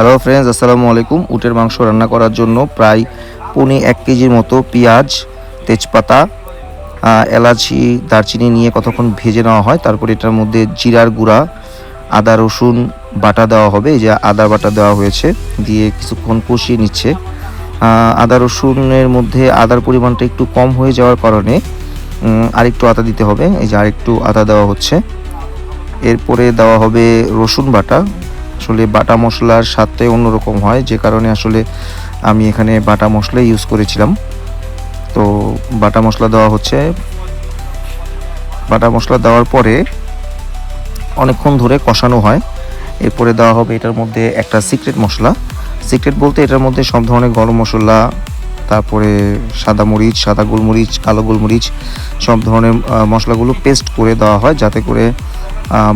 Hello friends, আসসালামু আলাইকুম। উটের মাংস রান্না করার জন্য প্রায় 1.5 কেজির মতো পেঁয়াজ, তেজপাতা, এলাচি, দারচিনি নিয়ে কতক্ষণ ভেজে নেওয়া হয়। তারপর এটার মধ্যে জিরার গুঁড়া, আদা রসুন বাটা দেওয়া হবে। এই যে আদা বাটা দেওয়া হয়েছে, দিয়ে কিছুক্ষণ কষিয়ে নিচ্ছে। আদা রসুনের মধ্যে আদার পরিমাণটা একটু কম হয়ে যাওয়ার কারণে আরেকটু আদা দিতে হবে। এই যে আরেকটু আদা দেওয়া হচ্ছে। এরপরে দেওয়া হবে রসুন বাটা। আসলে বাটা মশলার স্বাদটাই অন্যরকম হয়, যে কারণে আসলে আমি এখানে বাটা মশলা ইউজ করেছিলাম। তো বাটা মশলা দেওয়া হচ্ছে। বাটা মশলা দেওয়ার পরে অনেকক্ষণ ধরে কষানো হয়। এরপরে দেওয়া হবে এটার মধ্যে একটা সিক্রেট মশলা। সিক্রেট বলতে এটার মধ্যে সব ধরনের গরম মশলা, তারপরে সাদা মরিচ, সাদা গোলমরিচ, কালো গোলমরিচ, সব ধরনের মশলাগুলো পেস্ট করে দেওয়া হয়, যাতে করে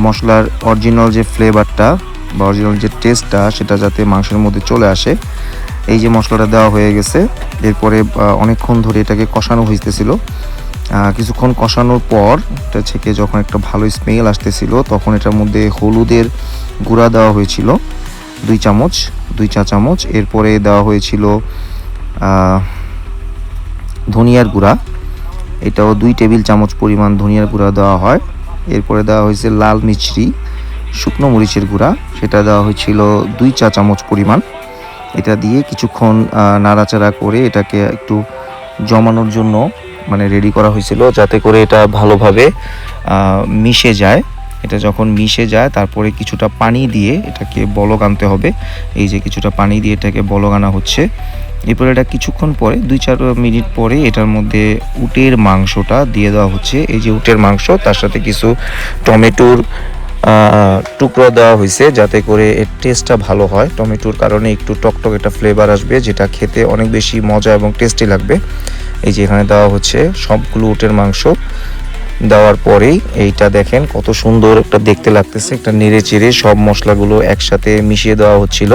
মশলার অরিজিনাল যে ফ্লেভারটা বা অরিজিনাল যে টেস্টটা সেটা যাতে মাংসের মধ্যে চলে আসে। এই যে মশলাটা দেওয়া হয়ে গেছে। এরপরে অনেকক্ষণ ধরে এটাকে কষানো হইতেছিল। কিছুক্ষণ কষানোর পর এটা থেকে যখন একটা ভালো স্মেল আসতেছিল, তখন এটার মধ্যে হলুদের গুঁড়া দেওয়া হয়েছিল 2 চা চামচ। এরপরে দেওয়া হয়েছিল ধনিয়ার গুঁড়া, এটাও 2 টেবিল চামচ পরিমাণ ধনিয়ার গুঁড়া দেওয়া হয়। এরপরে দেওয়া হয়েছে লাল মিছরি, শুকনো মরিচের গুঁড়া, সেটা দেওয়া হয়েছিল 2 চা চামচ পরিমাণ। এটা দিয়ে কিছুক্ষণ নাড়াচাড়া করে এটাকে একটু জমানোর জন্য রেডি করা হয়েছিল, যাতে করে এটা ভালোভাবে মিশে যায়। এটা যখন মিশে যায়, তারপরে কিছুটা পানি দিয়ে এটাকে বলক আনতে হবে। এই যে কিছুটা পানি দিয়ে এটাকে বলক আনা হচ্ছে। এরপরে এটা কিছুক্ষণ পরে 2-4 মিনিট পরে এটার মধ্যে উটের মাংসটা দিয়ে দেওয়া হচ্ছে। এই যে উটের মাংস, তার সাথে কিছু টমেটোর টুকরো দেওয়া হয়েছে, যাতে করে এর টেস্টটা ভালো হয়। টমেটোর কারণে একটু টকটক একটা ফ্লেভার আসবে, যেটা খেতে অনেক বেশি মজা এবং টেস্টি লাগবে। এই যে এখানে দেওয়া হচ্ছে সবগুলো উটের মাংস। দেওয়ার পরেই এইটা দেখেন কত সুন্দর একটা দেখতে লাগতেছে। একটা নেড়ে চেড়ে সব মশলাগুলো একসাথে মিশিয়ে দেওয়া হচ্ছিল।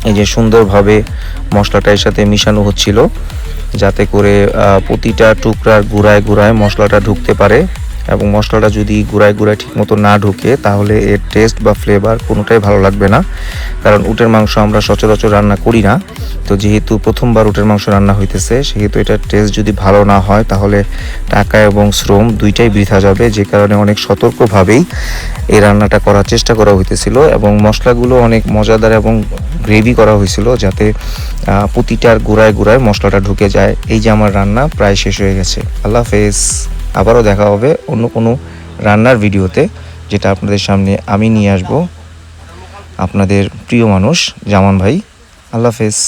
এই যে সুন্দরভাবে মশলাটা এর সাথে মিশানো হচ্ছিল, যাতে করে প্রতিটা টুকরার গুঁড়ায় গুঁড়ায় মশলাটা ঢুকতে পারে। এবং মশলাটা যদি গুঁড়ায় গুঁড়ায় ঠিক মতো না ঢুকে, তাহলে এর টেস্ট বা ফ্লেভার কোনোটাই ভালো লাগবে না। কারণ উটের মাংস আমরা সচরাচর রান্না করি না। তো যেহেতু প্রথমবার উটের মাংস রান্না হইতেছে, সেহেতু এটার টেস্ট যদি ভালো না হয়, তাহলে টাকা এবং শ্রম দুইটাই বৃথা যাবে। যে কারণে অনেক সতর্কভাবেই এই রান্নাটা করার চেষ্টা করা হইতেছিল, এবং মশলাগুলো অনেক মজাদার এবং গ্রেভি করা হয়েছিল, যাতে প্রতিটার গুঁড়ায় গুঁড়ায় মশলাটা ঢুকে যায়। এই যে আমার রান্না প্রায় শেষ হয়ে গেছে। আল্লাহ হাফেজ। আবারও দেখা হবে অন্য কোনো রান্নার ভিডিওতে, যেটা আপনাদের সামনে আমি নিয়ে আসব। আপনাদের প্রিয় মানুষ জামান ভাই। আল্লাহ হাফেজ।